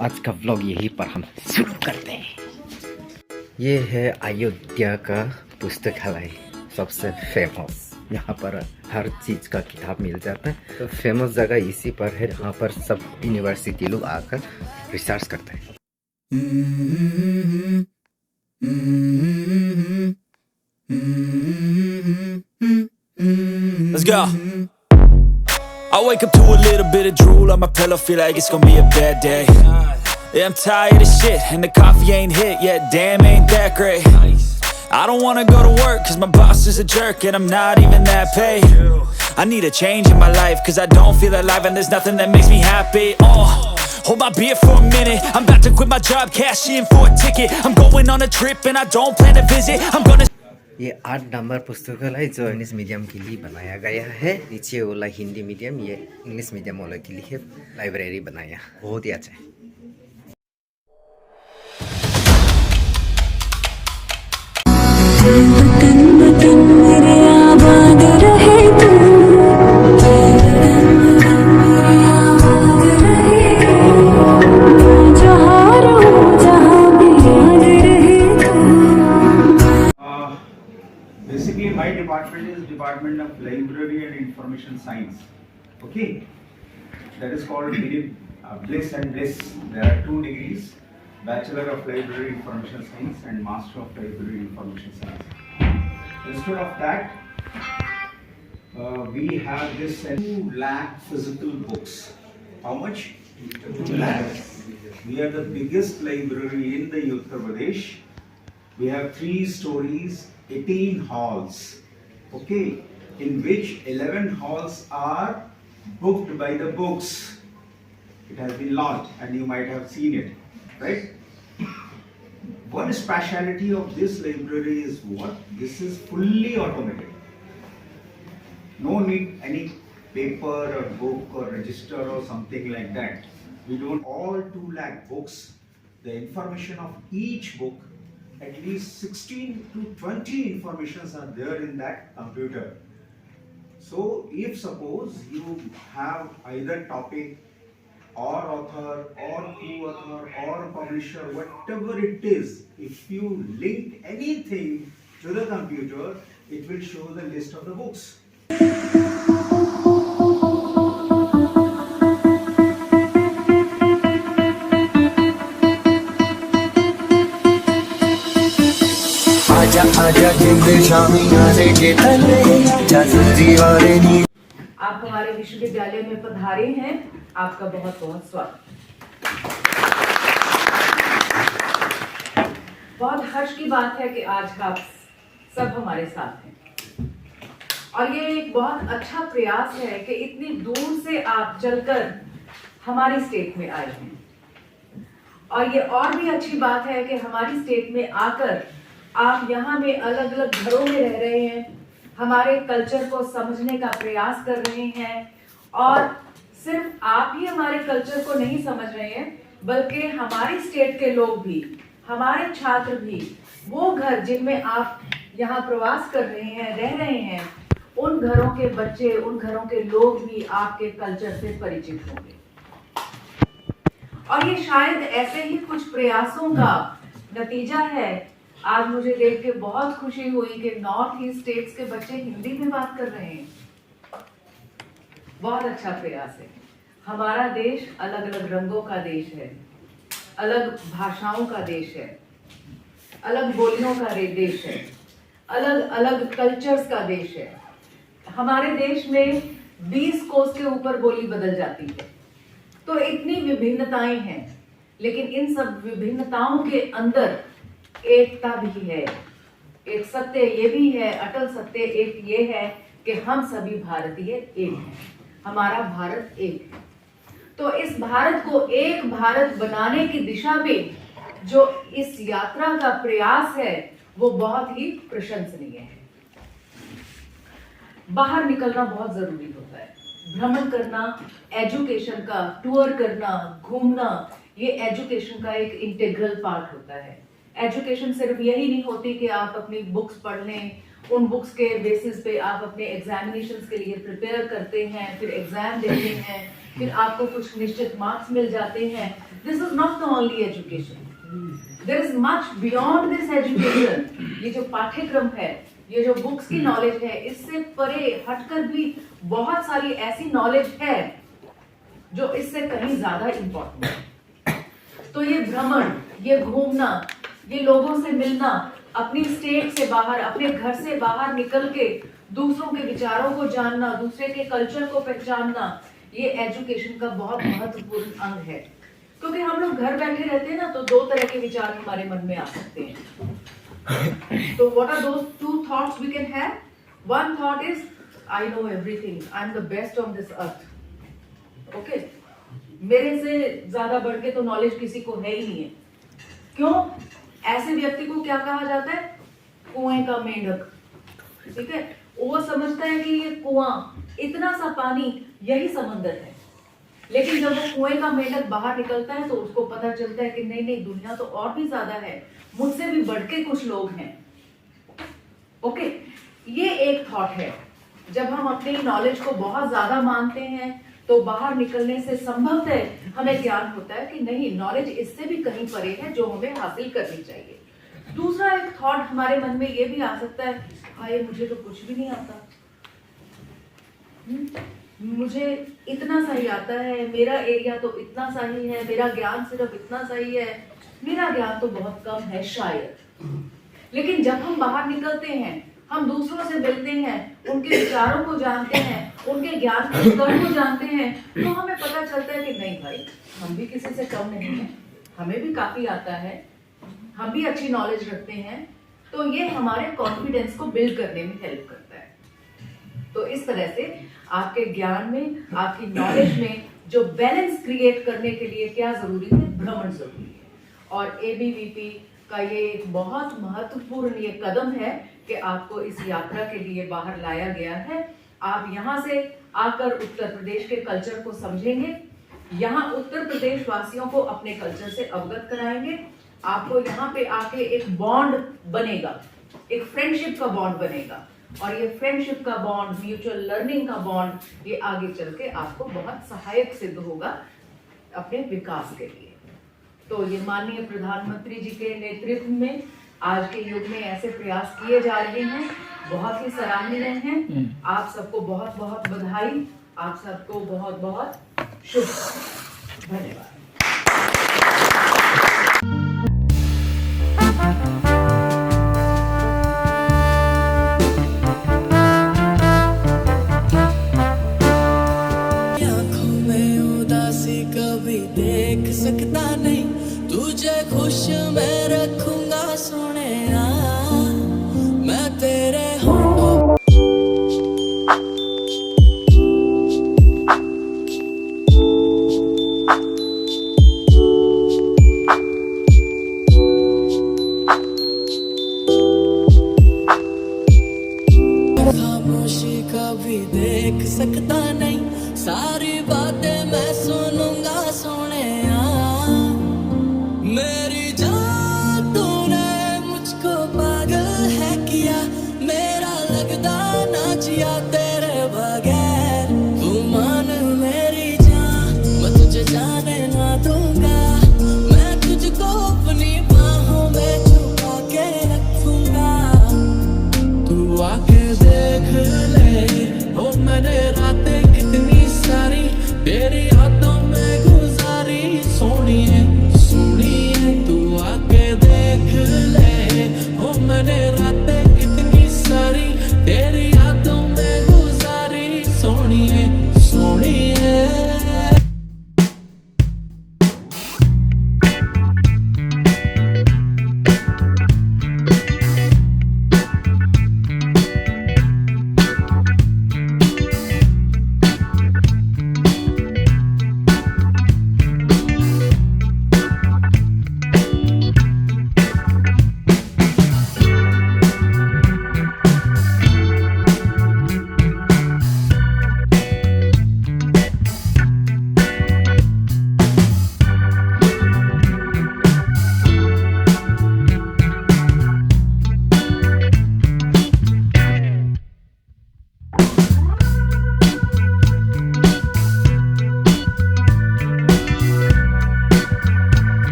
आज का व्लॉग यहीं पर हम शुरू करते हैं। ये है अयोध्या का पुस्तकालय, सबसे फेमस। यहाँ पर हर चीज़ का किताब मिल जाता है। तो फेमस जगह इसी पर है, यहाँ पर सब यूनिवर्सिटी लोग आकर रिसर्च करते हैं। Let's go. I wake up to a little bit of drool on my pillow, feel like it's gonna be a bad day. Yeah, I'm tired of shit, and the coffee ain't hit yet, damn ain't that great. I don't wanna go to work, cause my boss is a jerk, and I'm not even that paid. I need a change in my life, cause I don't feel alive, and there's nothing that makes me happy. Hold my beer for a minute, I'm about to quit my job, cash in for a ticket. I'm going on a trip, and I don't plan to visit, I'm gonna... ये 8 number पुस्तकालय जो English medium के लिए बनाया गया है। नीचे वाला हिंदी मीडियम, ये इंग्लिश मीडियम वाला के लिए लाइब्रेरी बनाया, बहुत ही अच्छा है। Basically, my department is Department of Library and Information Science. Okay, that is called Bliss and Bliss. There are 2 degrees: Bachelor of Library Information Science and Master of Library Information Science. Instead of that, we have this 2 lakh physical books. How much? 2 lakhs. We are the biggest library in the Uttar Pradesh. We have 3 stories, 18 halls, okay, in which 11 halls are booked by the books. It has been launched and you might have seen it, right? One speciality of this library is what? This is fully automated. No need any paper or book or register or something like that. We don't all 2 lakh books. The information of each book, at least 16 to 20 informations are there in that computer. So if suppose you have either topic or author or co-author or publisher, whatever it is, if you link anything to the computer, it will show the list of the books. आप हमारे विश्वविद्यालय में पधारे हैं, आपका बहुत बहुत स्वागत। बहुत हर्ष की बात है कि आज आप सब हमारे साथ हैं और ये एक बहुत अच्छा प्रयास है कि इतनी दूर से आप चलकर हमारी स्टेट में आए हैं। और ये और भी अच्छी बात है कि हमारी स्टेट में आकर आप यहाँ में अलग अलग घरों में रह रहे हैं, हमारे कल्चर को समझने का प्रयास कर रहे हैं। और सिर्फ आप ही हमारे कल्चर को नहीं समझ रहे हैं, बल्कि हमारी स्टेट के लोग भी, हमारे छात्र भी, वो घर जिनमें आप यहाँ प्रवास कर रहे हैं, रह रहे हैं, उन घरों के बच्चे, उन घरों के लोग भी आपके कल्चर से परिचित होंगे। और ये शायद ऐसे ही कुछ प्रयासों का नतीजा है। आज मुझे देख के बहुत खुशी हुई कि नॉर्थ ईस्ट स्टेट्स के बच्चे हिंदी में बात कर रहे हैं। बहुत अच्छा प्रयास है। हमारा देश अलग अलग रंगों का देश है, अलग भाषाओं का देश है, अलग बोलियों का देश है, अलग अलग कल्चर्स का देश है। हमारे देश में 20 कोस के ऊपर बोली बदल जाती है। तो इतनी विभिन्नताएं हैं, लेकिन इन सब विभिन्नताओं के अंदर एकता भी है। एक सत्य ये भी है, अटल सत्य एक ये है कि हम सभी भारतीय एक हैं, हमारा भारत एक है। तो इस भारत को एक भारत बनाने की दिशा में जो इस यात्रा का प्रयास है, वो बहुत ही प्रशंसनीय है। बाहर निकलना बहुत जरूरी होता है, भ्रमण करना, एजुकेशन का टूर करना, घूमना, ये एजुकेशन का एक इंटीग्रल पार्ट होता है। एजुकेशन सिर्फ यही नहीं होती कि आप अपनी बुक्स पढ़ लें उन बुक्स के बेसिस पे आप अपने एग्जामिनेशंस के लिए प्रिपेयर करते हैं, फिर एग्जाम देते हैं, फिर आपको कुछ निश्चित मार्क्स मिल जाते हैं. This is not the only education. There is much beyond this education. ये जो पाठ्यक्रम है, ये जो बुक्स की नॉलेज है, इससे परे हटकर भी बहुत सारी ऐसी नॉलेज है जो इससे कहीं ज्यादा इम्पोर्टेंट है. तो ये भ्रमण, ये घूमना, ये लोगों से मिलना, अपनी स्टेट से बाहर, अपने घर से बाहर निकल के दूसरों के विचारों को जानना, दूसरे के कल्चर को पहचानना, ये एजुकेशन का बहुत महत्वपूर्ण अंग है. क्योंकि हम लोग घर बैठे रहते हैं ना, तो दो तरह के विचार हमारे मन में आ सकते हैं. तो what are those two thoughts we can have? One thought is I know everything, I am the best on this earth. Okay, मेरे से ज्यादा बढ़ के तो नॉलेज किसी को है ही नहीं है. क्यों? ऐसे व्यक्ति को क्या कहा जाता है? कुएं का मेंढक. ठीक है, वो समझता है कि ये कुआं, इतना सा पानी, यही समंदर है. लेकिन जब वो कुएं का मेंढक बाहर निकलता है तो उसको पता चलता है कि नहीं नहीं, दुनिया तो और भी ज्यादा है, मुझसे भी बढ़ के कुछ लोग हैं. ओके, ये एक थॉट है. जब हम अपनी नॉलेज को बहुत ज्यादा मानते हैं तो बाहर निकलने से संभवतः हमें ज्ञान होता है कि नहीं, नॉलेज इससे भी कहीं परे है जो हमें हासिल करनी चाहिए. दूसरा एक थॉट हमारे मन में ये भी आ सकता है, हाय मुझे तो कुछ भी नहीं आता, मुझे इतना सा ही आता है, मेरा एरिया तो इतना सा ही है, मेरा ज्ञान सिर्फ इतना सा ही है, मेरा ज्ञान तो बहुत कम है शायद. लेकिन जब हम बाहर निकलते हैं, हम दूसरों से मिलते हैं, उनके विचारों को जानते हैं, उनके ज्ञान के स्तर को जानते हैं, तो हमें पता चलता है कि नहीं भाई, हम भी किसी से कम नहीं है, हमें भी काफी आता है, हम भी अच्छी नॉलेज रखते हैं. तो ये हमारे कॉन्फिडेंस को बिल्ड करने में हेल्प करता है. तो इस तरह से आपके ज्ञान में, आपकी नॉलेज में जो बैलेंस क्रिएट करने के लिए क्या जरूरी है? भ्रमण जरूरी है. और एबीवीपी का ये एक बहुत महत्वपूर्ण ये कदम है कि आपको इस यात्रा के लिए बाहर लाया गया है. आप यहाँ से आकर उत्तर प्रदेश के कल्चर को समझेंगे, यहाँ उत्तर प्रदेश वासियों को अपने कल्चर से अवगत कराएंगे. आपको यहाँ पे आके एक बॉन्ड बनेगा, एक फ्रेंडशिप का बॉन्ड बनेगा, और ये फ्रेंडशिप का बॉन्ड, म्यूचुअल लर्निंग का बॉन्ड, ये आगे चल के आपको बहुत सहायक सिद्ध होगा अपने विकास के लिए. तो ये माननीय प्रधानमंत्री जी के नेतृत्व में आज के युग में ऐसे प्रयास किए जा रहे हैं, बहुत ही सराहनीय हैं. आप सबको बहुत बहुत बधाई, आप सबको बहुत बहुत शुभकामनाएं. धन्यवाद. आंखों में उदासी कभी देख सकता नहीं, तुझे खुश मैं रखूंगा सोने, मैं तेरे होंठों खामोशी कभी देख सकता नहीं, सारी बातें मैं सुनूंगा सोने, मेरी जान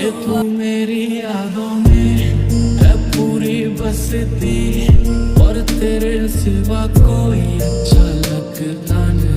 के तू मेरी यादों में है पूरी बसती और तेरे सिवा कोई